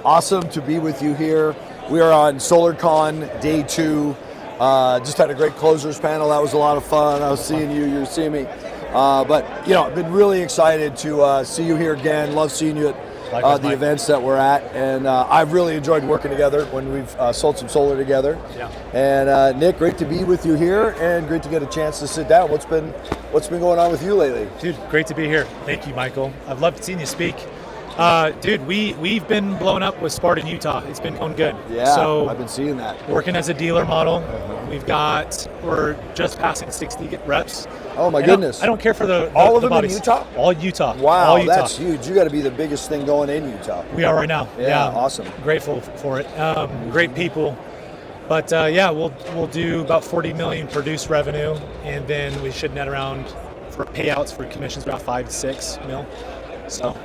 Awesome to be with you here. We are on SolarCon Day 2. Just had a great closers panel. That was a lot of fun. I was seeing you. You were seeing me. But I've been really excited to see you here again. Love seeing you at the events that we're at, and I've really enjoyed working together when we've sold some solar together. Yeah. And Nick, great to be with you here, and great to get a chance to sit down. What's been going on with you lately? Dude, great to be here. Thank you, Michael. I've loved seeing you speak. Dude, we've been blowing up with Sparta in Utah. It's been going good. Yeah, so I've been seeing that. Working as a dealer model. We're just passing 60 reps. Oh my goodness. I don't care for all of the them bodies. in Utah? All Utah. Wow, all Utah. That's huge. You got to be the biggest thing going in Utah. We are right now. Yeah, awesome. Grateful for it. Great people. But we'll do about 40 million produced revenue, and then we should net around for payouts for commissions about 5 to 6 mil. So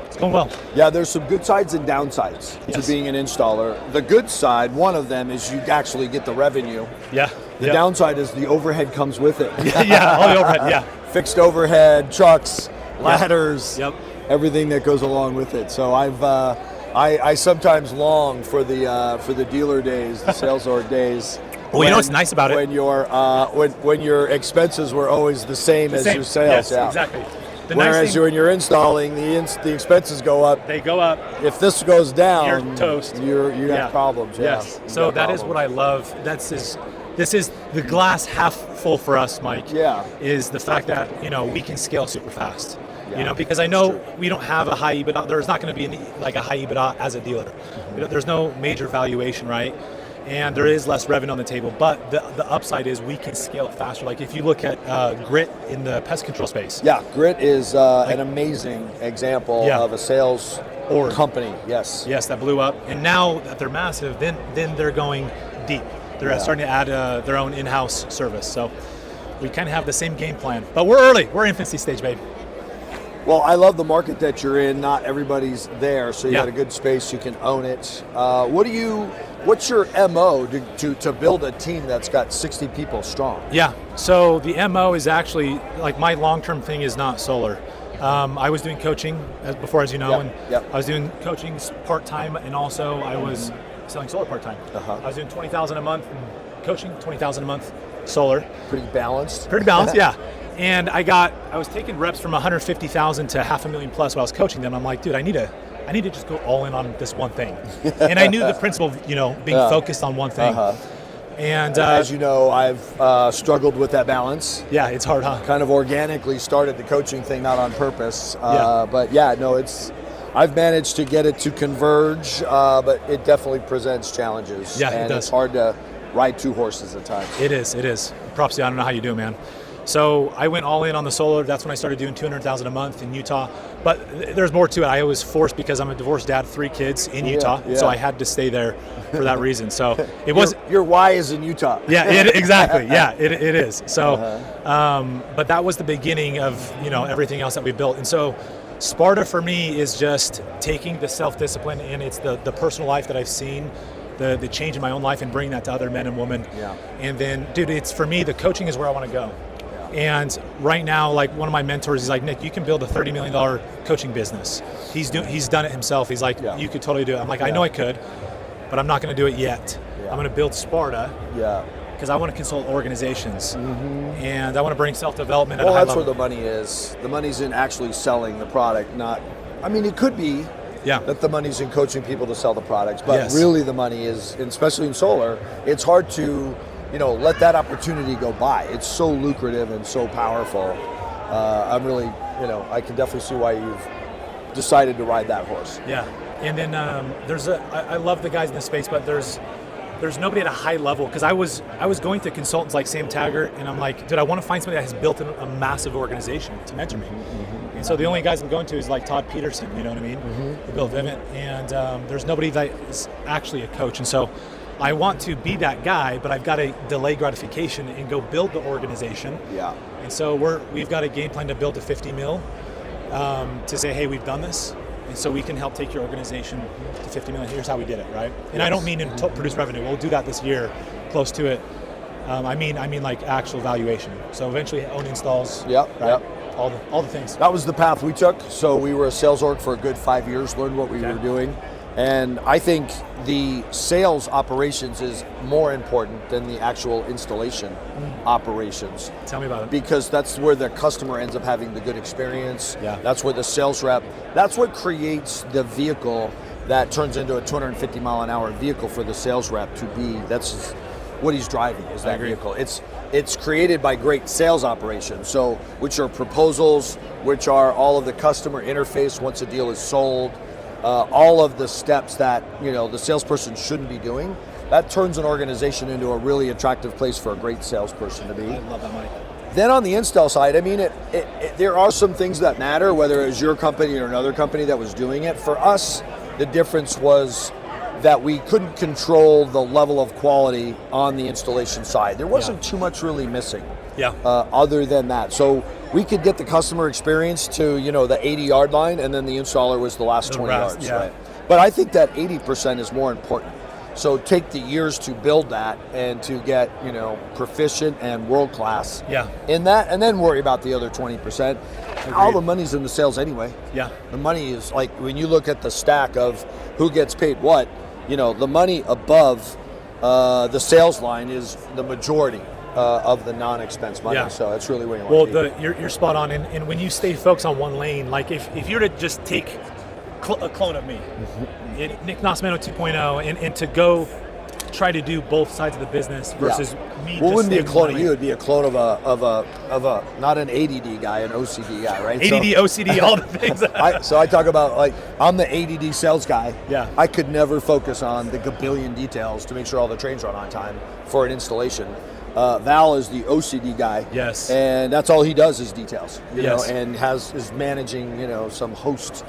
it's going well. Yeah, there's some good sides and downsides to being an installer. The good side, one of them, is you actually get the revenue. Yeah. The downside is the overhead comes with it. Yeah, all the overhead, yeah. Fixed overhead, trucks, ladders, Yep. everything that goes along with it. So I sometimes long for the dealer days, the sales org days. Well, you know what's nice about it? When your expenses were always the same as your sales. Yes, exactly. Whereas when you're installing, the expenses go up. They go up. If this goes down, you're toast. You have problems. Yes. So that is what I love. This is the glass half full for us, Mike. Yeah. Is the fact that we can scale super fast. Yeah, because I know we don't have a high EBITDA. There's not going to be a high EBITDA as a dealer. There's no major valuation, right? And there is less revenue on the table, but the upside is we can scale it faster. Like if you look at Grit in the pest control space. Yeah, Grit is an amazing example of a sales company. Yes. Yes, that blew up. And now that they're massive, then they're going deep. They're starting to add their own in-house service. So we kind of have the same game plan, but we're early. We're infancy stage, babe. Well, I love the market that you're in. Not everybody's there, so you got a good space. You can own it. What's your MO to build a team that's got 60 people strong? Yeah. So the MO is actually my long-term thing is not solar. I was doing coaching before, as you know, and I was doing coaching part-time, and also I was selling solar part-time. I was doing $20,000 a month coaching, $20,000 a month solar. Pretty balanced. Yeah. And I was taking reps from 150,000 to $500,000 plus while I was coaching them. I'm like, dude, I need to just go all in on this one thing. And I knew the principle of, being focused on one thing. And as you know, I've struggled with that balance. Yeah, it's hard, huh? Kind of organically started the coaching thing, not on purpose. But I've managed to get it to converge, but it definitely presents challenges. Yeah, and it does. It's hard to ride two horses at times. It is. Props to you. I don't know how you do, man. So I went all in on the solar. That's when I started doing $200,000 a month in Utah. But there's more to it. I was forced because I'm a divorced dad, 3 kids in Utah. So I had to stay there for that reason. So it was your why is in Utah. Yeah, exactly. Yeah, it is. So, but that was the beginning of everything else that we built. And so Sparta for me is just taking the self-discipline, and it's the personal life that I've seen, the change in my own life, and bringing that to other men and women. Yeah. And then, dude, it's for me, the coaching is where I want to go. And right now, one of my mentors, he's like, Nick, you can build a $30 million coaching business. He's done it himself. He's like, you could totally do it. I'm like, I know I could, but I'm not going to do it yet. I'm going to build Sparta. Yeah. Because I want to consult organizations, and I want to bring self-development. Well, that's where the money is. The money's in actually selling the product, not. I mean, it could be. Yeah. That the money's in coaching people to sell the products, but really the money is, especially in solar, it's hard to. Let that opportunity go by. It's so lucrative and so powerful. I'm really, I can definitely see why you've decided to ride that horse. Yeah, and then I love the guys in the space, but there's nobody at a high level, because I was going to consultants like Sam Taggart, and I'm like, dude, I want to find somebody that has built a massive organization to mentor me. And so the only guys I'm going to is like Todd Peterson, you know what I mean? Who built Vivint, and there's nobody that is actually a coach. And so I want to be that guy, but I've got to delay gratification and go build the organization. Yeah. And so we've got a game plan to build a 50 mil to say, hey, we've done this. And so we can help take your organization to 50 million. Here's how we did it, right? And I don't mean in produce revenue. We'll do that this year, close to it. I mean like actual valuation. So eventually own installs. Yep. Right? All the things. That was the path we took. So we were a sales org for a good 5 years, learned what we were doing. And I think the sales operations is more important than the actual installation operations. Tell me about it. Because that's where the customer ends up having the good experience. Yeah. That's where the sales rep, that's what creates the vehicle that turns into a 250 mile an hour vehicle for the sales rep to be. That's what he's driving, is that vehicle. It's created by great sales operations, so which are proposals, which are all of the customer interface once a deal is sold, all of the steps that the salesperson shouldn't be doing. That turns an organization into a really attractive place for a great salesperson to be. I love that, Mike. Then on the install side, I mean, there are some things that matter, whether it was your company or another company that was doing it. For us, the difference was that we couldn't control the level of quality on the installation side. There wasn't too much really missing other than that. So we could get the customer experience to, the 80-yard line, and then the installer was the last 20 yards. Yeah. Right? But I think that 80% is more important. So take the years to build that and to get, proficient and world-class in that, and then worry about the other 20%. Agreed. All the money's in the sales anyway. Yeah. The money is like, when you look at the stack of who gets paid what, the money above the sales line is the majority of the non-expense money. Yeah. So that's really where you want to be. You're spot on. And when you stay focused on one lane, like if you were to just take a clone of me, Nick Nascimento 2.0, and to go try to do both sides of the business versus me. Well, it wouldn't be a clone of you. It'd be a clone of a not an ADD guy, an OCD guy, right? ADD, OCD, all the things. So I talk about, like, I'm the ADD sales guy. Yeah. I could never focus on the gabillion details to make sure all the trains run on time for an installation. Val is the OCD guy. Yes. And that's all he does is details. Yes. And is managing some host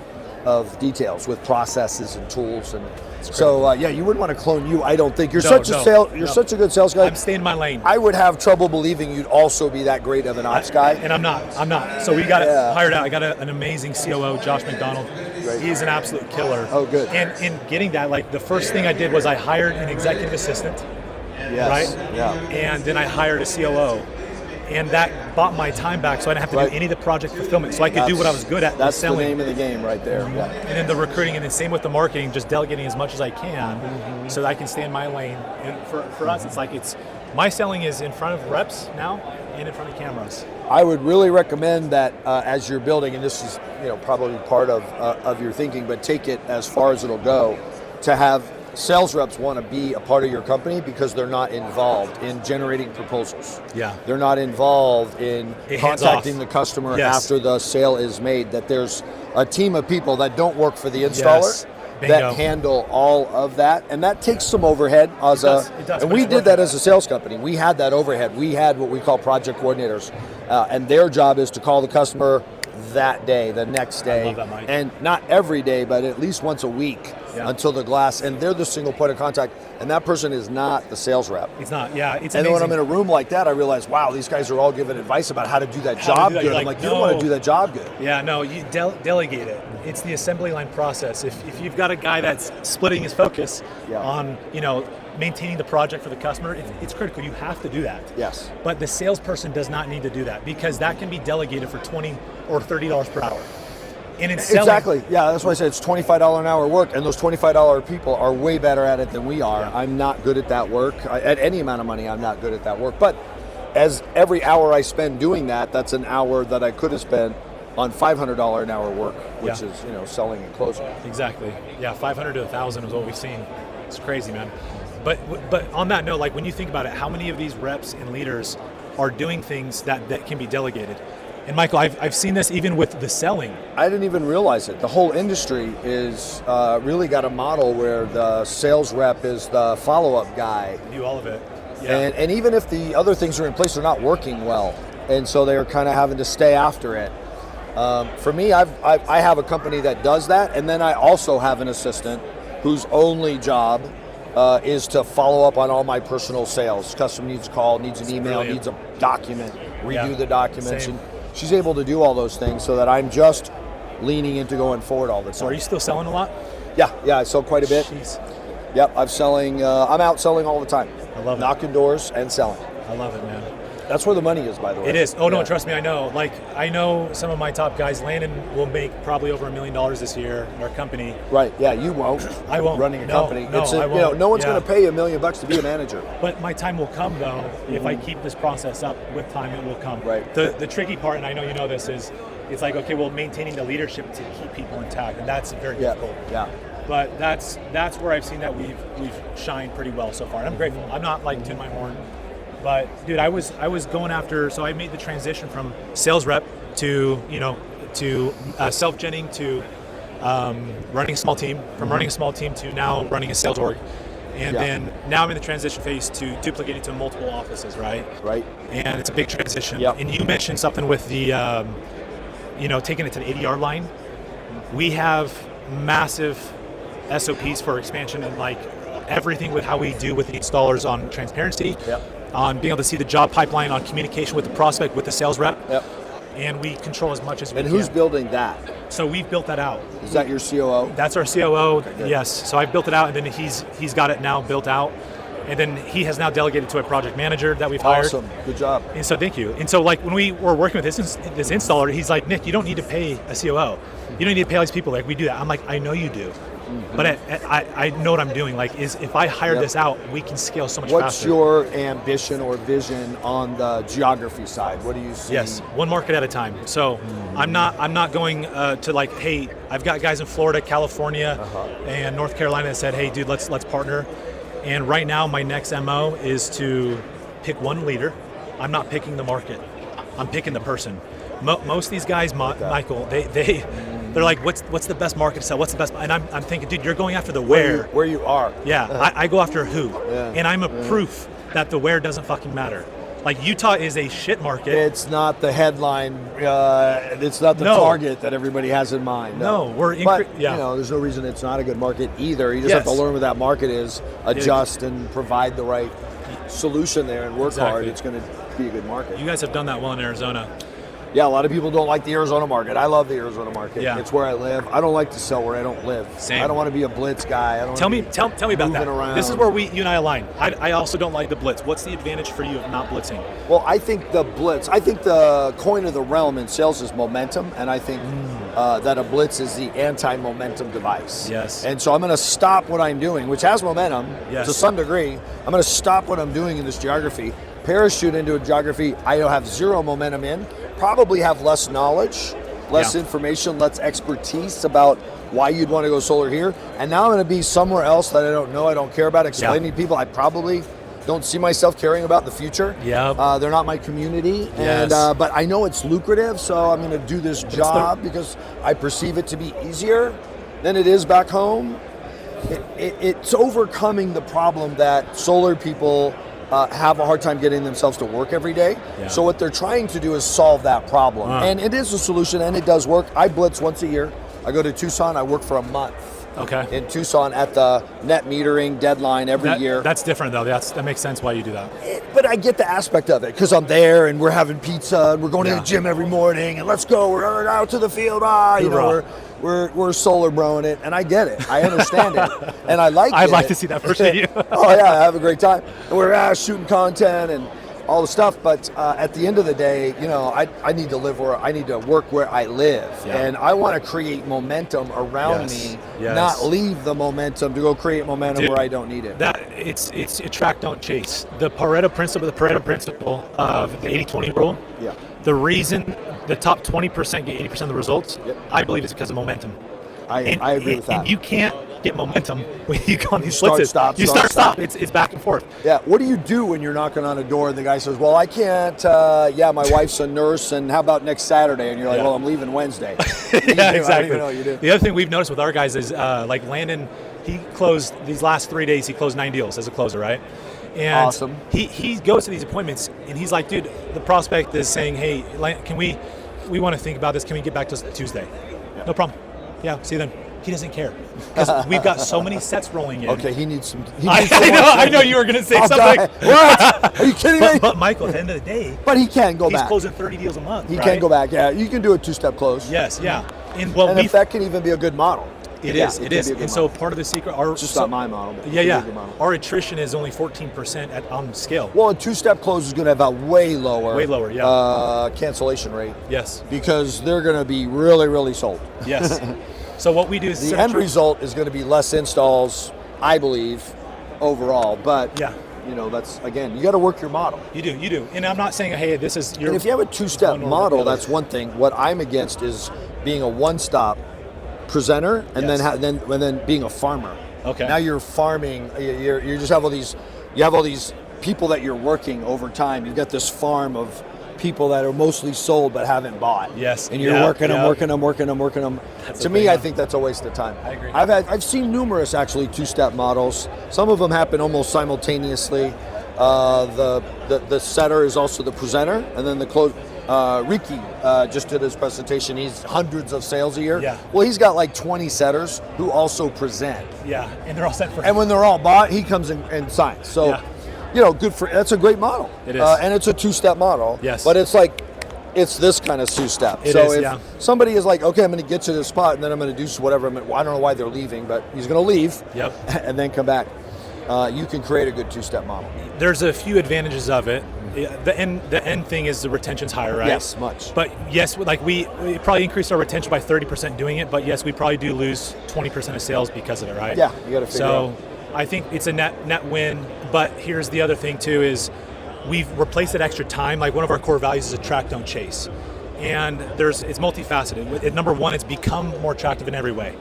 of details with processes and tools. And so you wouldn't want to clone you. I don't think you're such a good sales guy. I'm staying in my lane. I would have trouble believing you'd also be that great of an ops guy. And I'm not. So we got hired out. I got an amazing COO, Josh McDonald. Great. He's an absolute killer. Oh, good. And in getting that, like, the first thing I did was I hired an executive assistant. Yes. Right? Yeah. And then I hired a COO. And that bought my time back, so I didn't have to do any of the project fulfillment. So I could do what I was good at, that's selling. The name of the game right there. Yeah. And then the recruiting, and then same with the marketing, just delegating as much as I can so that I can stay in my lane. And for us, it's like my selling is in front of reps now and in front of cameras. I would really recommend that as you're building, and this is probably part of your thinking, but take it as far as it'll go, to have sales reps want to be a part of your company because they're not involved in generating proposals. Yeah. They're not involved in contacting the customer after the sale is made, that there's a team of people that don't work for the installer that handle all of that. And that takes some overhead. It does. And we did that as a sales company. We had that overhead. We had what we call project coordinators. And their job is to call the customer that day, the next day. I love that, Mike. And not every day, but at least once a week until the glass. And they're the single point of contact. And that person is not the sales rep. It's not, It's and amazing. then when I'm in a room like that, I realize, wow, these guys are all giving advice about how to do that job good. I'm like, you don't want to do that job good. Yeah, no, you delegate it. It's the assembly line process. If you've got a guy that's splitting his focus on, maintaining the project for the customer, it's critical. You have to do that. Yes. But the salesperson does not need to do that because that can be delegated for $20 or $30 per hour. And in selling, exactly. Yeah, that's why I said it's $25 an hour work, and those $25 people are way better at it than we are. Yeah. I'm not good at that work. At any amount of money, I'm not good at that work. But as every hour I spend doing that, that's an hour that I could have spent on $500 an hour work, which is selling and closing. Exactly. Yeah, 500 to 1,000 is what we've seen. It's crazy, man. But on that note, like, when you think about it, how many of these reps and leaders are doing things that can be delegated? And Michael, I've seen this even with the selling. I didn't even realize it. The whole industry is really got a model where the sales rep is the follow-up guy. Do all of it. Yeah. And even if the other things are in place, they're not working well. And so they're kind of having to stay after it. For me, I have a company that does that. And then I also have an assistant whose only job is to follow up on all my personal sales. Customer needs a call, needs an email, needs a document, redo the documents. Same. And she's able to do all those things so that I'm just leaning into going forward all the time. So are you still selling a lot? Yeah, I sell quite a bit. Jeez. Yep, I'm out selling all the time. I love it. Knocking doors and selling. I love it, man. That's where the money is, by the way. It is. Oh, no, trust me, I know. Like, I know some of my top guys. Landon will make probably over $1 million this year in our company. Right, yeah, you won't. I won't. Running a company. No, I won't. You know, no one's going to pay $1 million to be a manager. But my time will come, though. If I keep this process up with time, it will come. Right. The tricky part, and I know you know this, is it's like, okay, well, maintaining the leadership to keep people intact, and that's very difficult. Yeah. But that's where I've seen that we've shined pretty well so far. And I'm grateful. I'm not like to my horn. But dude, I was going after. So I made the transition from sales rep to self-genning to running a small team. From running a small team to now running a sales org, and then now I'm in the transition phase to duplicating to multiple offices. Right. And it's a big transition. Yep. And you mentioned something with the taking it to the 80-yard line. We have massive SOPs for expansion and like everything with how we do with the installers on transparency. Yep. On being able to see the job pipeline, on communication with the prospect, with the sales rep. Yep. And we control as much as we can. And who's building that? So we've built that out. Is that your COO? That's our COO, Okay, yes. So I've built it out, and then he's got it now built out. And then he has now delegated to a project manager that we've hired. Awesome, good job. And so thank you. And so like when we were working with this installer, he's like, Nick, you don't need to pay a COO. You don't need to pay all these people. Like we do that. I'm like, I know you do. But I know what I'm doing. Like, is if I hire this out, we can scale so much faster. What's your ambition or vision on the geography side? What do you see? Yes, one market at a time. So I'm not going to like, hey, I've got guys in Florida, California, and North Carolina that said, hey, dude, let's partner. And right now, my next MO is to pick one leader. I'm not picking the market. I'm picking the person. Most of these guys, Michael, they're like, what's the best market to sell? What's the best? And I'm thinking, dude, you're going after the where you are. Yeah, I go after who. Yeah. And I'm a proof that the where doesn't fucking matter. Like Utah is a shit market. It's not the headline. It's not the target that everybody has in mind. No, there's no reason it's not a good market either. You just have to learn what that market is, adjust, and provide the right solution there, and work hard. It's going to be a good market. You guys have done that well in Arizona. Yeah, a lot of people don't like the Arizona market. I love the Arizona market. Yeah. It's where I live. I don't like to sell where I don't live. Same. I don't want to be a blitz guy. Tell me about that. Around. This is where you and I align. I also don't like the blitz. What's the advantage for you of not blitzing? Well, I think the coin of the realm in sales is momentum, and I think that a blitz is the anti-momentum device. Yes. And so I'm going to stop what I'm doing, which has momentum to some degree. I'm going to stop what I'm doing in this geography, parachute into a geography I have zero momentum in, probably have less knowledge, less information, less expertise about why you'd want to go solar here. And now I'm going to be somewhere else that I don't know, I don't care about, explaining to people I probably don't see myself caring about the future. They're not my community, and but I know it's lucrative, so I'm going to do this job because I perceive it to be easier than it is back home. It's overcoming the problem that solar people have a hard time getting themselves to work every day. So what they're trying to do is solve that problem. And it is a solution, and it does work. I blitz once a year. I go to Tucson. I work for a month in Tucson at the net metering deadline every year. That's different, though. That makes sense why you do that. But I get the aspect of it because I'm there, and we're having pizza, and we're going to the gym every morning, and let's go. We're out to the field. We're solar broing it, and I get it. I understand it, and I like it. I'd like to see that firsthand. Oh yeah, I have a great time. And we're shooting content and all the stuff, but at the end of the day, I need to work where I live, and I want to create momentum around me, not leave the momentum to go create momentum where I don't need it. It's attract, don't chase. The Pareto principle of the 80-20 rule. Yeah. The reason the top 20% get 80% of the results, I believe, is because of momentum. I agree with that. And you can't get momentum when you go on these blitzes. You start, stop. It's back and forth. Yeah. What do you do when you're knocking on a door and the guy says, well, I can't, my wife's a nurse, and how about next Saturday? And you're like, well, I'm leaving Wednesday. Exactly. I don't even know what you do. The other thing we've noticed with our guys is like Landon, he closed these last 3 days, he closed 9 deals as a closer, right? And awesome. He goes to these appointments and he's like, dude, the prospect is saying, hey, can we want to think about this. Can we get back to Tuesday? Yeah. No problem. Yeah, see you then. He doesn't care because we've got so many sets rolling in. Okay, he needs some. I know you were going to say something. What? Are you kidding me? But Michael, at the end of the day, he can go back. He's closing 30 deals a month. He can go back. Yeah, you can do a two-step close. Yes, yeah. And if that can even be a good model. It Yeah, is. it It can is. be a good And so model. part of the secret, our It's just not my model. But Yeah, it can be a yeah. good model. Our attrition is only 14% on scale. Well, a two-step close is going to have a way lower, cancellation rate. Yes. Because they're going to be really, really sold. Yes. So what we do is The end result is going to be less installs, I believe, overall. But yeah, that's, again, you got to work your model. you do. And I'm not saying, hey, this is your. And if you have a two-step one or model, the other. that's one thing. What I'm against is being a one-stop presenter and Yes. then being a farmer. Okay. Now you're farming. You just have all these people that you're working over time. You've got this farm of people that are mostly sold but haven't bought. Yes. And you're working them. That's To the me, thing, I huh? think that's a waste of time. I agree. I've seen numerous actually two-step models. Some of them happen almost simultaneously. The setter is also the presenter, and then the close. Ricky just did his presentation. He's hundreds of sales a year. Yeah. Well, he's got like 20 setters who also present. Yeah, and they're all set for. And when they're all bought, he comes in and signs. So, Yeah. that's a great model. It is. And it's a two-step model. Yes. But it's this kind of two-step. It so is, if yeah. somebody is like, okay, I'm going to get to this spot and then I'm going to do whatever. I don't know why they're leaving, but he's going to leave. Yep. And then come back. You can create a good two-step model. There's a few advantages of it. The end thing is the retention's higher, right? Yes, much. But yes, like we probably increased our retention by 30% doing it, but yes, we probably do lose 20% of sales because of it, right? Yeah, you got to figure out. So I think it's a net win, but here's the other thing too is we've replaced that extra time. Like one of our core values is attract, don't chase. And it's multifaceted. Number one, it's become more attractive in every way.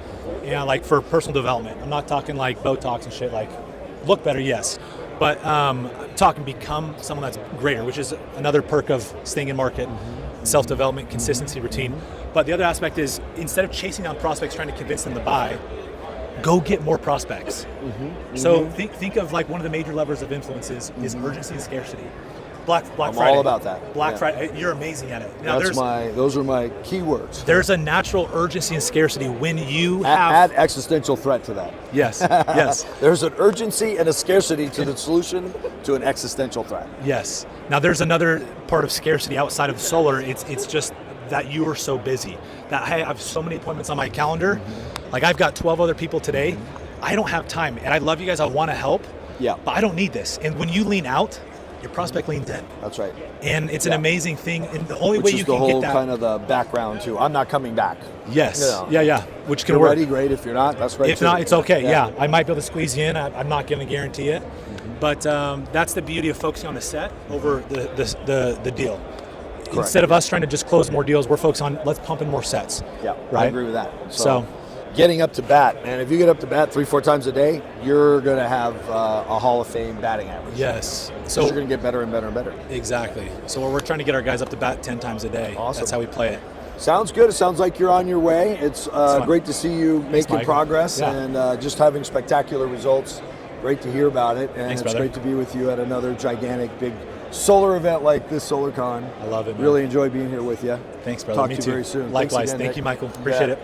And like for personal development, I'm not talking like Botox and shit, like look better, yes. But I'm talking become someone that's greater, which is another perk of staying in market, self-development, consistency, routine. But the other aspect is instead of chasing down prospects, trying to convince them to buy, go get more prospects. So think of like one of the major levers of influence is urgency and scarcity. Black I'm Friday. all about that. Black Yeah. Friday, you're amazing at it. Now, Those are my keywords. there's a natural urgency and scarcity when you Add have. existential threat to that. Yes, yes. There's an urgency and a scarcity to the solution to an existential threat. Yes. Now there's another part of scarcity outside of solar. It's just that you are so busy that hey, I have so many appointments on my calendar. Like I've got 12 other people today. I don't have time, and I love you guys. I want to help. Yeah. But I don't need this. And when you lean out, your prospect leans in. That's right. And it's an amazing thing. And the only Which way is you the can whole get that. kind of the background too. I'm not coming back. Yes. Yeah. Yeah. Which If can you're work. ready, great. If you're not, that's great. If too. not, it's okay. Yeah. I might be able to squeeze you in. I'm not going to guarantee it. But that's the beauty of focusing on the set over the deal. Correct. Instead of us trying to just close more deals, we're focused on let's pump in more sets. Yeah, Right? I agree with that. So getting up to bat, man. If you get up to bat 3-4 times a day, you're going to have a Hall of Fame batting average. yes. So you're So going to get better and better and better. exactly. So we're trying to get our guys up to bat 10 times a day. Awesome. That's how we play it. Sounds good. It sounds like you're on your way. It's fun. great to see you making Mike. progress Yeah. and just having spectacular results. Great to hear about it. And Thanks, it's brother. great to be with you at another gigantic, big solar event like this SolarCon. I love it, man. Really enjoy being here with you. Thanks, brother. Talk Me to too. you very soon. Thanks Likewise. again, Thank Nick. you, Michael. Appreciate Yeah. it.